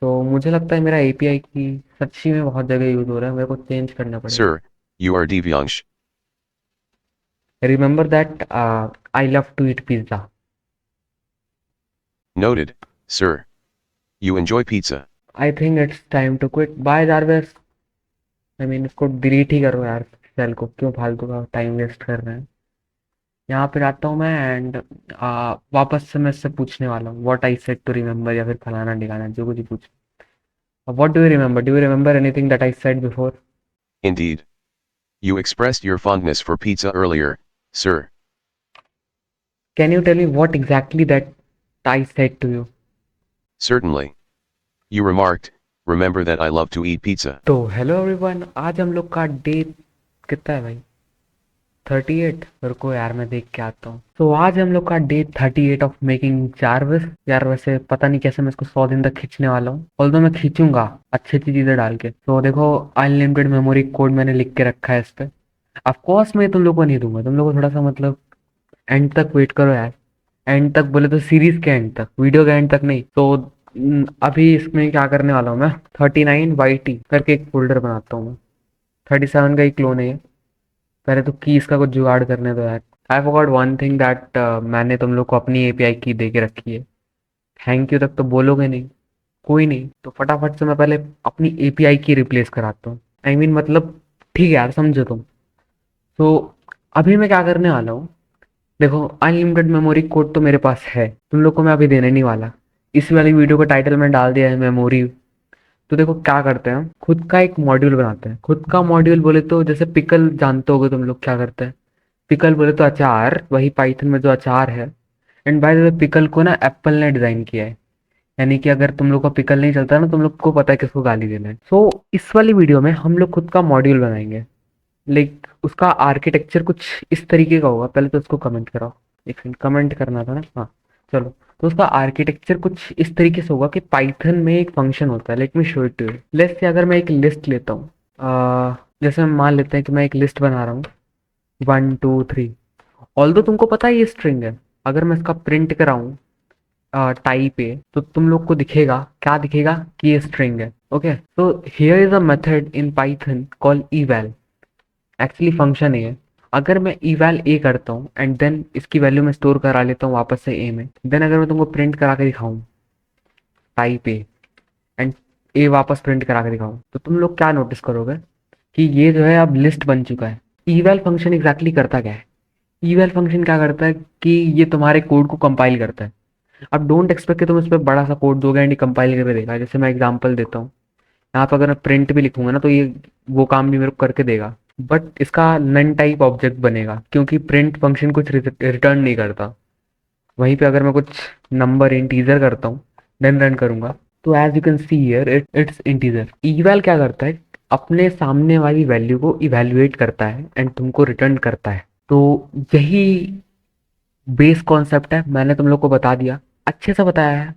तो मुझे लगता है मेरा एपीआई की सच्ची में बहुत जगह यूज हो रहा है, मेरे को चेंज करना पड़ेगा। Sir, you are Divyansh. Remember that I love to eat pizza. Noted, sir. You enjoy pizza. I think it's time to quit. Bye Jarvis. I mean इसको डिलीट ही करो यार, सेल को क्यों फालतू का टाइम वेस्ट कर रहे हैं। यहाँ पे आता हूँ मैं एंड वापस से मैं इससे पूछने वाला हूँ what I said to remember, या फिर फलाना ढिकाना जो कुछ पूछ। What do you remember anything that I said before? Indeed. You expressed your fondness for pizza earlier, sir. Can you tell me what exactly that I said to you? Certainly. You remarked, remember that I love to eat pizza. तो hello everyone, आज हम लोग का day कितना है भाई? 38। रुको यार मैं देख के आता हूँ। तो आज हम लोग का डे 38 ऑफ मेकिंग जारविस। यार वैसे पता नहीं कैसे मैं इसको 100 दिन तक खींचने वाला हूँ, ऑल्दो मैं खींचूंगा अच्छी अच्छी चीजें डाल के। तो देखो, अनलिमिटेड मेमोरी कोड मैंने लिख के रखा है इस पे। ऑफ कोर्स मैं तुम लोग को नहीं दूंगा, तुम लोग को थोड़ा सा मतलब एंड तक वेट करो यार। एंड तक बोले तो सीरीज के एंड तक, वीडियो के एंड तक नहीं। तो अभी इसमें क्या करने वाला हूँ मैं, 39YT करके एक फोल्डर बनाता हूँ मैं। 37 का ही क्लोन है ये। पहले तो कीज का कुछ जुगाड़ करने दो यार। I forgot one thing that मैंने तुम लोग को अपनी एपीआई की दे के रखी है। थैंक यू तक तो बोलोगे नहीं, कोई नहीं। तो फटाफट से मैं पहले अपनी एपीआई की रिप्लेस कराता हूँ। आई मीन मतलब ठीक है यार, समझो तुम। तो अभी मैं क्या करने वाला हूँ, देखो अनलिमिटेड मेमोरी कोड तो मेरे पास है, तुम लोग को मैं अभी देने नहीं वाला। इस वाली वीडियो का टाइटल में डाल दिया है मेमोरी। तो देखो क्या करते हैं, हम खुद का एक मॉड्यूल बनाते हैं। खुद का मॉड्यूल बोले तो जैसे पिकल जानते होगे तुम लोग क्या करते हैं। पिकल बोले तो अचार, वही पाइथन में जो अचार है। And by the way pickle को ना एप्पल ने डिजाइन किया है। यानी कि अगर तुम लोग का पिकल नहीं चलता ना, तुम लोग को पता है किसको गाली देना है। सो इस वाली वीडियो में हम लोग खुद का मॉड्यूल बनाएंगे। लाइक उसका आर्किटेक्चर कुछ इस तरीके का होगा। पहले तो उसको कमेंट कराओ, एक सेकंड, कमेंट करना था ना, हाँ। चलो, तो उसका आर्किटेक्चर कुछ इस तरीके से होगा कि पाइथन में एक फंक्शन होता है। Let me show it to you. Let's say अगर मैं एक लिस्ट लेता हूँ, जैसे हम मान लेते हैं कि मैं एक लिस्ट बना रहा हूँ, 1 2 3। ऑल्दो तुमको पता है ये स्ट्रिंग है। अगर मैं इसका प्रिंट कराऊं टाइप पे, तो तुम लोग को दिखेगा, क्या दिखेगा कि ये स्ट्रिंग है। ओके, तो here is a method in Python call eval। Actually function है। अगर मैं eval a करता हूँ एंड देन इसकी वैल्यू मैं स्टोर करा लेता हूँ वापस से a में, देन अगर मैं तुमको प्रिंट करा के दिखाऊं टाइप a एंड a वापस प्रिंट करा के दिखाऊं, तो तुम लोग क्या नोटिस करोगे कि ये जो है अब लिस्ट बन चुका है। eval फंक्शन एग्जैक्टली करता क्या है? eval फंक्शन क्या करता है कि ये तुम्हारे कोड को कंपाइल करता है। अब डोंट एक्सपेक्ट कि तुम इस पर बड़ा सा कोड दोगे एंड ये कंपाइल करके देगा। जैसे मैं एग्जांपल देता हूँ, यहाँ पर अगर मैं प्रिंट भी लिखूंगा ना, तो ये वो काम भी मेरे को करके देगा। बट इसका नन टाइप ऑब्जेक्ट बनेगा, क्योंकि प्रिंट फंक्शन कुछ रिटर्न नहीं करता। वहीं पे अगर मैं कुछ नंबर इंटीजर करता हूँ, देन रन करूंगा, तो as you can see here it's integer. Eval क्या करता है, अपने सामने वाली वैल्यू को इवेल्युएट करता है एंड तुमको रिटर्न करता है। तो यही बेस कॉन्सेप्ट है, मैंने तुम लोग को बता दिया, अच्छे से बताया है।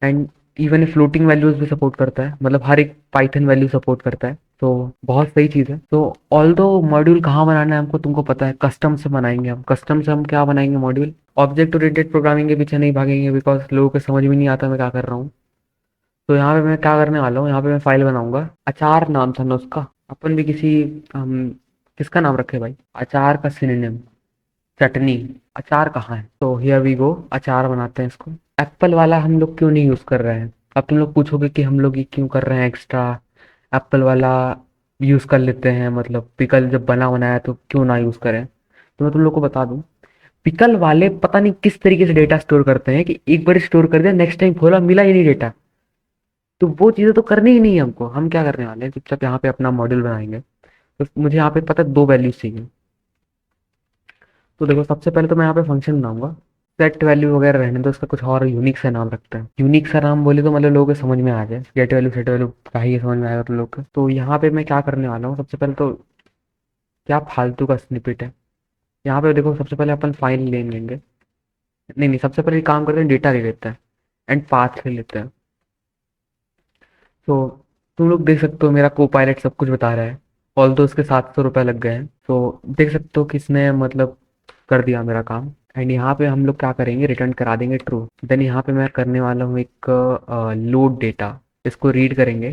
एंड इवन फ्लोटिंग वैल्यूज भी सपोर्ट करता है, मतलब हर एक पाइथन वैल्यू सपोर्ट करता है। तो बहुत सही चीज़ है। तो ऑल दो मॉड्यूल कहाँ बनाना है हमको तुमको पता है, कस्टम से बनाएंगे हम। कस्टम से हम क्या बनाएंगे मॉड्यूल, ऑब्जेक्ट ओरिएंटेड प्रोग्रामिंग के पीछे नहीं भागेंगे, बिकॉज लोगों को समझ में नहीं आता मैं क्या कर रहा हूँ। तो यहाँ पे मैं क्या करने वाला हूँ, यहाँ पे मैं फाइल बनाऊंगा। अचार नाम था ना उसका। अपन भी किसी हम किसका नाम रखे भाई, अचार का सिनोनिम चटनी। अचार कहाँ है, तो हियर वी गो, अचार बनाते हैं इसको। एप्पल वाला हम लोग क्यों नहीं यूज़ कर रहे हैं? अब तुम लोग पूछोगे कि हम लोग ये क्यों कर रहे हैं एक्स्ट्रा, एप्पल वाला यूज़ कर लेते हैं, मतलब पिकल जब बना बनाया है तो क्यों ना यूज़ करें। तो मैं तुम लोग को बता दूं, पिकल वाले पता नहीं किस तरीके से डेटा स्टोर करते हैं कि एक बार स्टोर कर दिया, नेक्स्ट टाइम खोला मिला ही नहीं डेटा। तो वो चीज़ें तो करनी ही नहीं है हमको। हम क्या करने वाले हैं, चुपचाप यहाँ पे अपना मॉड्यूल बनाएंगे। तो मुझे यहाँ पे पता है दो वैल्यूज चाहिए। तो देखो, सबसे पहले तो मैं यहाँ पे फंक्शन बनाऊंगा। सेट वैल्यू वगैरह रहने दो, उसका कुछ और यूनिक सा नाम रखते हैं। यूनिक सा नाम बोले तो मतलब लोगों को समझ में आ जाए, गेट वैल्यू सेट वैल्यू का ही समझ में आएगा तुम लोग को। तो यहाँ पे मैं क्या करने वाला हूँ, सबसे पहले तो क्या फालतू का स्निपेट है। यहाँ पे देखो, सबसे पहले अपन फाइल ले लेंगे। नहीं नहीं, सबसे पहले काम करते हैं, डेटा ले लेते हैं एंड पाथ ले लेते हैं। तो तुम लोग देख सकते हो मेरा को पायलट सब कुछ बता रहा है। ऑल तो उसके 700 रुपये लग गए हैं, तो देख सकते हो किसने मतलब कर दिया मेरा काम। एंड यहाँ पे हम लोग क्या करेंगे, रिटर्न करा देंगे ट्रू। देन यहाँ पे मैं करने वाला हूँ एक लोड डेटा। इसको रीड करेंगे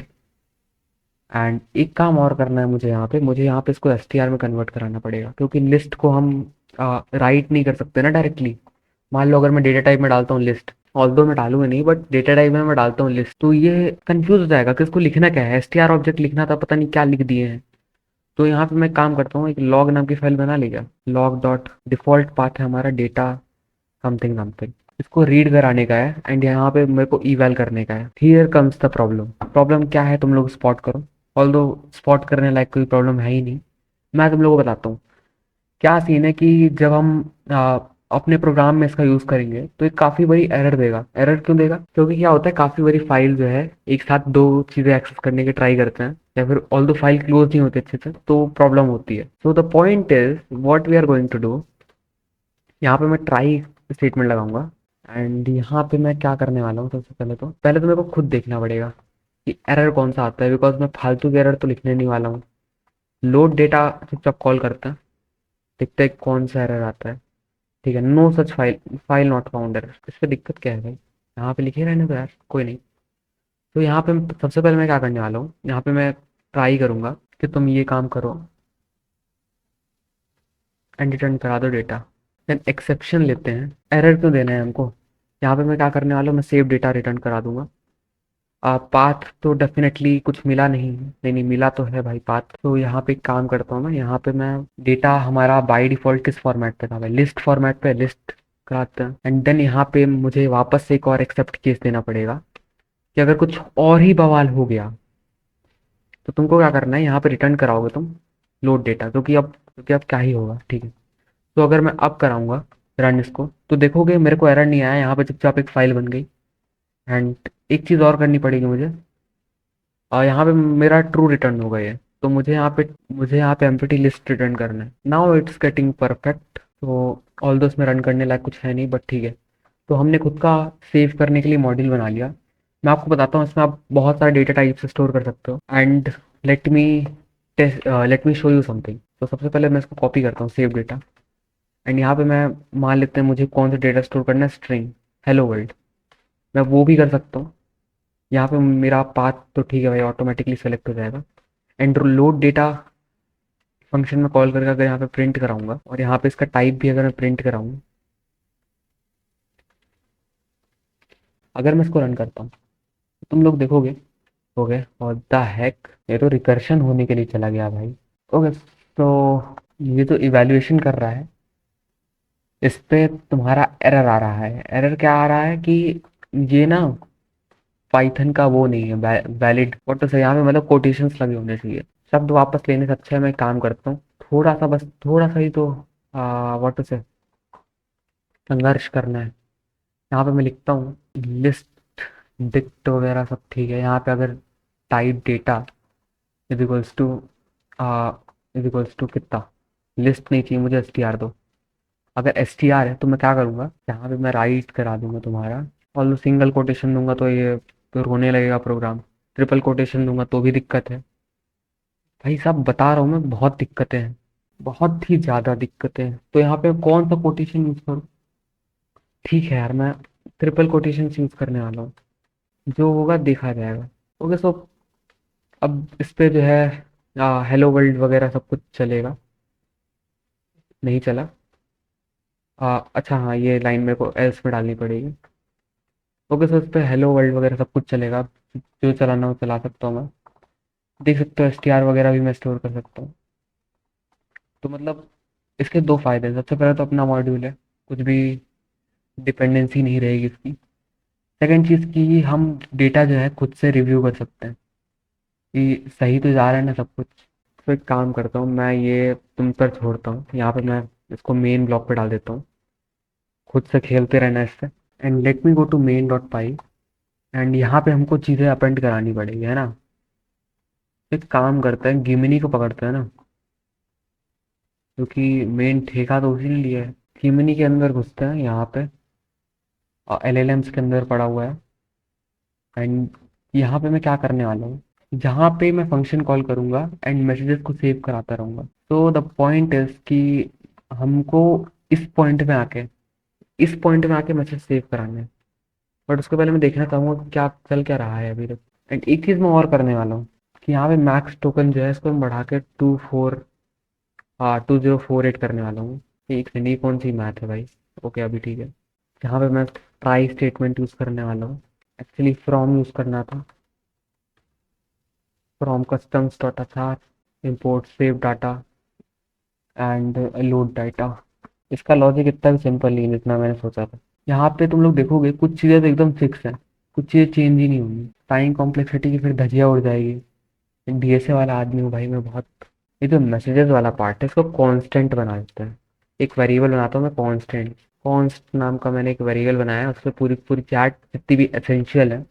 एंड एक काम और करना है मुझे यहाँ पे इसको एसटीआर में कन्वर्ट कराना पड़ेगा, क्योंकि लिस्ट को हम राइट नहीं कर सकते ना डायरेक्टली। मान लो अगर मैं डेटा टाइप में डालता हूँ लिस्ट, ऑल्दो मैं डालूंगा नहीं बट डेटा टाइप में मैं डालता हूँ लिस्ट, तो ये कंफ्यूज हो जाएगा कि इसको लिखना क्या है। एसटीआर ऑब्जेक्ट लिखना था, पता नहीं क्या लिख दिए हैं। तो यहाँ पे मैं काम करता हूँ, एक लॉग नाम की फाइल बना लिया, लॉग डॉट डिफॉल्ट पाथ है हमारा डेटा समथिंग समथिंग। इसको रीड कराने का है एंड यहाँ पे मेरे को इवैल करने का है। Here comes the problem. Problem क्या है तुम लोग स्पॉट करो, ऑल्दो स्पॉट करने लायक कोई प्रॉब्लम है ही नहीं। मैं तुम लोगों को बताता हूँ क्या सीन है कि जब हम अपने प्रोग्राम में इसका यूज़ करेंगे तो ये काफ़ी बड़ी एरर देगा। एरर क्यों देगा? क्योंकि क्या होता है, काफ़ी बड़ी फाइल जो है एक साथ दो चीज़ें एक्सेस करने की ट्राई करते हैं, या फिर ऑल दो फाइल क्लोज नहीं होती अच्छे से तो प्रॉब्लम होती है। So the point is what we are going to do, यहाँ पे मैं ट्राई स्टेटमेंट लगाऊंगा एंड यहाँ पे मैं क्या करने वाला हूँ। सबसे पहले तो मेरे को खुद देखना पड़ेगा कि एरर कौन सा आता है, बिकॉज मैं फालतू की एरर तो लिखने नहीं वाला हूँ। लोड डेटा चुपचाप कॉल करता है, देखते हैं कौन सा एरर आता है। ठीक है, no such file, file not found error. इस पर दिक्कत क्या है भाई, यहाँ पे लिखे रहने दो यार, कोई नहीं। तो यहाँ पे सबसे पहले मैं क्या करने वाला हूँ, यहाँ पे मैं ट्राई करूंगा कि तुम ये काम करो एंड रिटर्न करा दो डेटा। देन एक्सेप्शन लेते हैं, एरर क्यों देना है हमको। यहाँ पे मैं क्या करने वाला हूँ, मैं सेव डेटा रिटर्न करा दूंगा। पाथ तो डेफिनेटली कुछ मिला नहीं, नहीं नहीं मिला तो है भाई पाथ। तो यहाँ पे एक काम करता हूँ मैं, यहाँ पे मैं डेटा हमारा बाय डिफॉल्ट किस फॉर्मेट पे था भाई, लिस्ट फॉर्मेट पे लिस्ट कराते हैं। एंड देन यहाँ पे मुझे वापस से एक और एक्सेप्ट केस देना पड़ेगा कि अगर कुछ और ही बवाल हो गया तो तुमको क्या करना है, यहाँ पे रिटर्न कराओगे तुम लोड डेटा, क्योंकि अब क्या ही होगा। ठीक है, तो अगर मैं अब कराऊंगा रन इसको, तो देखोगे मेरे को एरर नहीं आया, यहाँ पे चुपचाप एक फाइल बन गई। एंड एक चीज़ और करनी पड़ेगी मुझे, और यहाँ पे मेरा ट्रू रिटर्न हो गया है, तो मुझे यहाँ पे एम्प्टी लिस्ट रिटर्न करना है। Now it's getting perfect. तो ऑल दो इसमें रन करने लायक कुछ है नहीं बट ठीक है। तो हमने खुद का सेव करने के लिए मॉड्यूल बना लिया। मैं आपको बताता हूँ, इसमें आप बहुत सारे डेटा टाइप्स स्टोर कर सकते हो and let me let me show you something. तो सबसे पहले मैं इसको कॉपी करता हूँ सेव डेटा एंड यहाँ पे मैं मान लेते हैं मुझे कौन सा डेटा स्टोर करना है, स्ट्रिंग हेलो वर्ल्ड। मैं वो भी कर सकता हूँ। यहाँ पे मेरा पाथ तो ठीक है भाई, ऑटोमेटिकली सेलेक्ट हो जाएगा। एंड लोड डेटा फंक्शन में कॉल करके अगर यहाँ पे प्रिंट कराऊंगा और यहाँ पे इसका टाइप भी अगर मैं प्रिंट कराऊँ, अगर मैं इसको रन करता हूँ तो तुम लोग देखोगे, हो गए और द हैक, ये तो रिकर्शन होने के लिए चला गया भाई। ओके, तो ये तो इवैल्यूएशन कर रहा है, इस पे तुम्हारा एरर आ रहा है। एरर क्या आ रहा है कि ये ना पाइथन का वो नहीं है वैलिड, व्हाट टू से, यहाँ पे मतलब कोटेशंस लगे होने चाहिए। शब्द वापस लेने से अच्छा है मैं काम करता हूँ, थोड़ा सा बस थोड़ा सा ही तो व्हाट टू से संघर्ष करना है। यहाँ पे मैं लिखता हूँ लिस्ट डिक्ट वगैरह सब ठीक है। यहाँ पे अगर type data is equals to कितना, लिस्ट नहीं चाहिए मुझे, एस टी आर दो। अगर एस टी आर है तो मैं क्या करूँगा, यहाँ पे मैं राइट करा दूंगा तुम्हारा। और सिंगल कोटेशन दूंगा तो ये तो रोने लगेगा प्रोग्राम, ट्रिपल कोटेशन दूंगा तो भी दिक्कत है। भाई साहब बता रहा हूँ मैं, बहुत दिक्कतें हैं, बहुत ही ज़्यादा दिक्कतें हैं। तो यहाँ पे कौन सा कोटेशन यूज़ करूँ? ठीक है यार, मैं ट्रिपल कोटेशन यूज़ करने वाला हूँ, जो होगा देखा जाएगा। ओके, सो अब इस पे जो है हेलो वर्ल्ड वगैरह सब कुछ चलेगा, नहीं चला। अच्छा हाँ, ये लाइन मेरे को एल्स में डालनी पड़ेगी। ओके, सो इस पे हेलो वर्ल्ड वगैरह सब कुछ चलेगा, जो चलाना हो चला सकता हूँ मैं। देख सकते हो एस टी आर वगैरह भी मैं स्टोर कर सकता हूँ। तो मतलब इसके दो फायदे हैं, सबसे पहले तो अपना मॉड्यूल है, कुछ भी डिपेंडेंसी नहीं रहेगी इसकी। सेकंड चीज़ की हम डेटा जो है खुद से रिव्यू कर सकते हैं कि सही तो जा रहा है ना सब कुछ। तो एक काम करता हूँ, मैं ये तुम पर छोड़ता हूँ, यहाँ पे मैं इसको मेन ब्लॉक पे डाल देता हूँ, खुद से खेलते रहना इससे। And let me go to main dot py and यहाँ पे हमको चीज़ें अपेंड करानी पड़ेगी, है ना। एक काम करते हैं, गिमिनी को पकड़ते हैं ना, क्योंकि मेन ठेका तो उसी ने लिया है। गिमिनी के अंदर घुसते हैं यहाँ पे, और एल एल एम्स के अंदर पड़ा हुआ है। एंड यहाँ पे मैं क्या करने वाला हूँ, जहाँ पे मैं फंक्शन कॉल करूँगा एंड मैसेजेस को सेव कराता रहूँगा। तो द पॉइंट इज कि हमको इस पॉइंट में आके मैसेज सेव कराने हैं। बट उसके पहले मैं देखना चाहूँगा कि क्या चल क्या रहा है अभी तक। एंड एक चीज़ मैं और करने वाला हूँ कि यहाँ पे मैक्स टोकन जो है इसको मैं बढ़ा के 2048 करने वाला हूँ। एक सेकंड, ये कौन सी मैथ है भाई? ओके अभी ठीक है। यहाँ पे मैं ट्राई स्टेटमेंट यूज़ करने वाला हूँ। एक्चुअली फ्रॉम यूज़ करना था, from customs dot are, import save data and load data. इसका लॉजिक इतना भी सिंपल नहीं है जितना मैंने सोचा था। यहाँ पे तुम लोग देखोगे कुछ चीज़ें तो एकदम फिक्स हैं, कुछ चीज़ें चेंज ही नहीं होंगी। टाइम कॉम्प्लेक्सिटी की फिर धजिया उड़ जाएगी। डीएसए वाला आदमी हूँ भाई मैं बहुत। ये जो मैसेजेस वाला पार्ट है इसको कांस्टेंट बना देते हैं। एक वेरिएबल बनाता हूँ मैं कांस्टेंट, कॉन्स्ट नाम का मैंने एक वेरिएबल बनाया है, उसमें पूरी पूरी चैट जितनी भी एसेंशियल है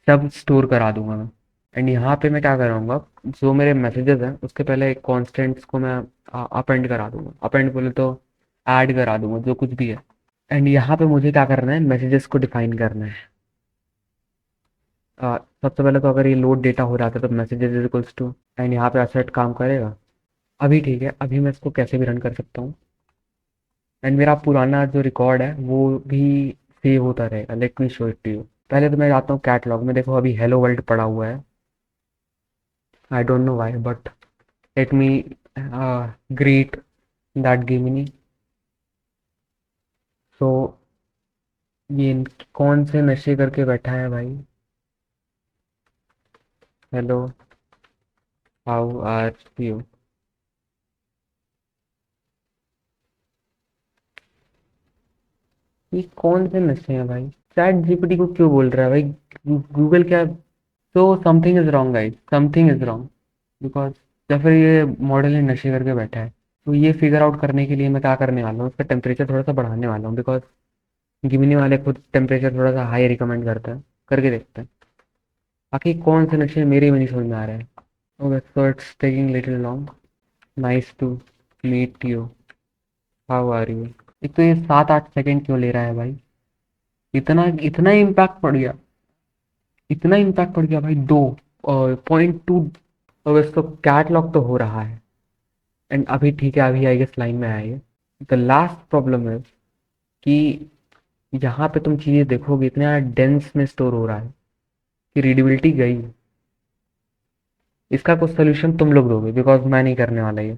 सब स्टोर करा दूंगा मैं। एंड यहाँ पे मैं क्या करूँगा, जो मेरे मैसेजेस हैं उसके पहले कॉन्स्टेंट्स को मैं अपेंड करा दूंगा। अपेंड बोले तो ऐड करा दूंगा जो कुछ भी है। एंड यहाँ पे मुझे क्या करना है, मैसेजेस को डिफाइन करना है। सबसे पहले तो अगर ये लोड डेटा हो जाता है तो messages is equals to, and यहाँ पे असेट काम करेगा। अभी ठीक है, अभी मैं इसको कैसे भी रन कर सकता हूँ एंड मेरा पुराना जो रिकॉर्ड है वो भी सेव होता रहेगा। Let me show it to you. पहले तो मैं जाता हूँ कैटलॉग में, देखो अभी हेलो वर्ल्ड पड़ा हुआ है। I don't know why but let me greet that Gemini. So ये कौन से नशे करके बैठा है भाई? Hello, how are you? ये कौन से नशे हैं भाई? चैट जीपीटी को क्यों बोल रहा है भाई? गूगल क्या? तो something is wrong guys, something is wrong because या फिर ये मॉडल ही नशे करके बैठा है। तो ये फिगर आउट करने के लिए मैं क्या करने वाला हूँ, उसका टेम्परेचर थोड़ा सा बढ़ाने वाला हूँ बिकॉज गिमनी वाले खुद टेम्परेचर थोड़ा सा हाई रिकमेंड करते हैं। करके देखते हैं। बाकी कौन से नशे मेरे भी नहीं समझ में आ रहे हैं। Okay so it's taking little long. Nice to meet you, how are you? एक तो ये 7-8 सेकंड क्यों ले रहा है भाई? इतना इतना इम्पैक्ट पड़ गया, इतना इम्पैक्ट पड़ गया भाई। 2.2। अब इसको कैटलॉग तो हो रहा है एंड अभी ठीक है, अभी आई गेस लाइन में आएगा। द लास्ट प्रॉब्लम है कि यहाँ पे तुम चीज़ें देखोगे इतना डेंस में स्टोर हो रहा है कि रीडेबिलिटी गई। इसका कुछ सोल्यूशन तुम लोग दोगे बिकॉज मैं नहीं करने वाला ये।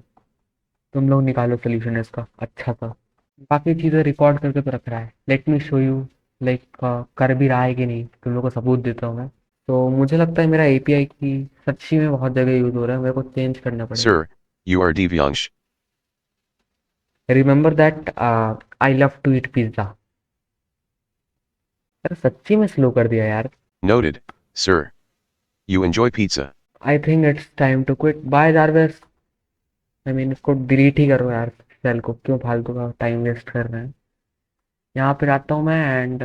तुम लोग निकालो सोल्यूशन इसका अच्छा सा। बाकी चीज़ें रिकॉर्ड करके तो रख रहा है। Let me show you like कर भी रहा है कि नहीं, तुम लोग को सबूत देता हूँ मैं। तो मुझे लगता है मेरा एपीआई की सच्ची में बहुत जगह यूज़ हो रहा है, मेरे को चेंज करना पड़ेगा। Sir, you are Divyansh. Remember that I love to eat pizza. अरे सच्ची में स्लो कर दिया यार। Noted, sir. You enjoy pizza. I think it's time to quit. Bye Jarvis. I mean इसको डिलीट ही करो यार, सेल को क्यों फालतू का टाइम वेस्ट कर रहे हैं। यहाँ पे आता हूँ मैं एंड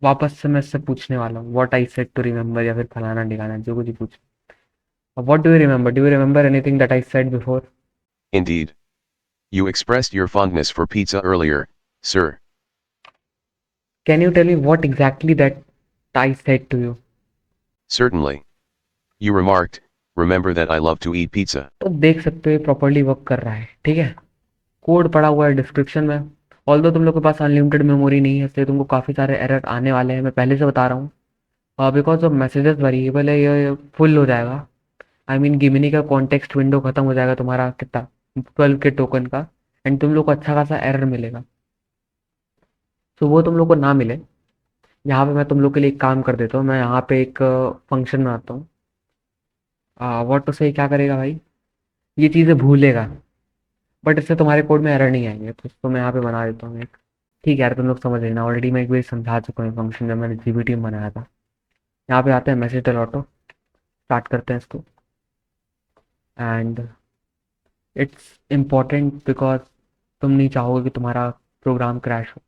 वापस से मैं इससे पूछने वाला हूँ what I said to remember या फिर फलाना ढिकाना जो कुछ ही पूछ। What do you remember? Do you remember anything that I said before? Indeed. You expressed your fondness for pizza earlier, sir. Can you tell me what exactly that I said to you? Certainly. You remarked, remember that I love to eat pizza. तो देख सकते हो ये properly work कर रहा है, ठीक है। कोड पड़ा हुआ है डिस्क्रिप्शन में। ऑल्दो तुम लोग के पास अनलिमिटेड मेमोरी नहीं है इसलिए तुमको काफ़ी सारे एरर आने वाले हैं, मैं पहले से बता रहा हूँ। बिकॉज ऑफ मैसेजेस वेरिएबल है ये फुल हो जाएगा। आई मीन गिमिनी का कॉन्टेक्स्ट विंडो खत्म हो जाएगा तुम्हारा कितना 12 के टोकन का। एंड तुम लोग को अच्छा खासा एरर मिलेगा। तो वो तुम लोग को ना मिले, यहाँ पे मैं तुम लोग के लिए एक काम कर देता हूँ। मैं यहाँ पे एक फंक्शन बनाता हूँ। व्हाट टू से क्या करेगा भाई, ये चीज़ें भूलेगा बट इससे तुम्हारे कोड में एरर नहीं आएंगे। तो इसको मैं यहाँ पे बना देता हूँ एक। ठीक है यार, तुम लोग समझ लेना, ऑलरेडी मैं एक बार समझा चुका हूँ फंक्शन जब मैंने जीबीटी में बनाया था। यहाँ पे आते हैं मैसेज डॉट ऑटो, स्टार्ट करते हैं इसको। एंड इट्स इम्पॉर्टेंट बिकॉज तुम नहीं चाहोगे कि तुम्हारा प्रोग्राम क्रैश हो।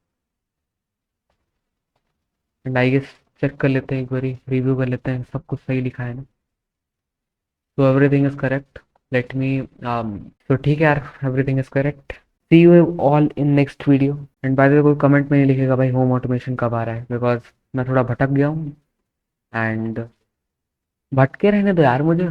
एंड आई गेस चेक कर लेते हैं एक बारी, रिव्यू कर लेते हैं सब कुछ सही लिखा है ना। तो everything is correct. Let me तो ठीक है यार, everything is correct. See you all in next video. And by the way कोई कमेंट में नहीं लिखेगा भाई होम ऑटोमेशन कब आ रहा है बिकॉज मैं थोड़ा भटक गया हूँ। एंड भटके रहने दो यार मुझे।